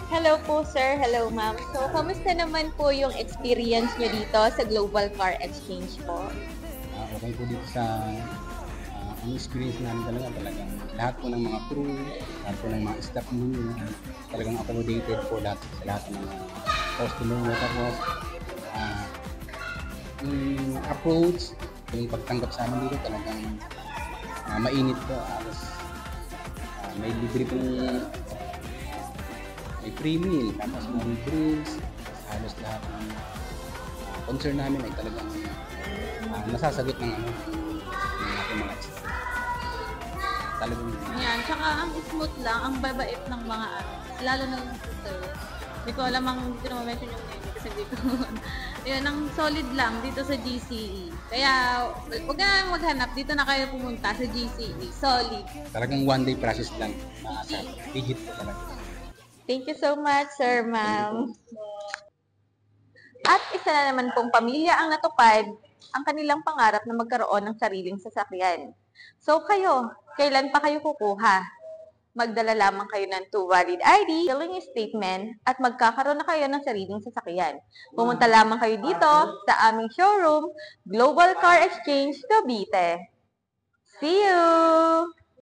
Hello po, sir. Hello, ma'am. So, kamusta naman po yung experience nyo dito sa Global Car Exchange po? Okay po dito sa ang experience namin talagang lahat po ng mga crew, lahat po ng mga staff ninyo, talagang accommodated po lahat sa lahat ng mga customer nyo. Tapos, ah, yung approach, yung pagtanggap sa amin dito talagang mainit po. Tapos, may libre pong may free meal, tapos may drinks, halos lahat ng concern namin ay talagang nasasagot ng ating mga staff. Talagang Yan. Tsaka ang smooth lang, ang babait ng mga lalo na yung sister. Hindi ko alam ang, hindi ko naman mention yung name kasi dito. Yun, ang solid lang dito sa GCE. Kaya, huwag na maghanap. Dito na kayo pumunta sa GCE. Solid. talagang one day process lang. Digit po talaga. Thank you so much, sir, ma'am. At isa na naman pong pamilya ang natupad ang kanilang pangarap na magkaroon ng sariling sasakyan. So kayo, kailan pa kayo kukuha? Magdala lamang kayo ng 2 valid ID, billing statement, at magkakaroon na kayo ng sariling sasakyan. Pumunta lamang kayo dito sa aming showroom, Global Car Exchange, Cavite. See you!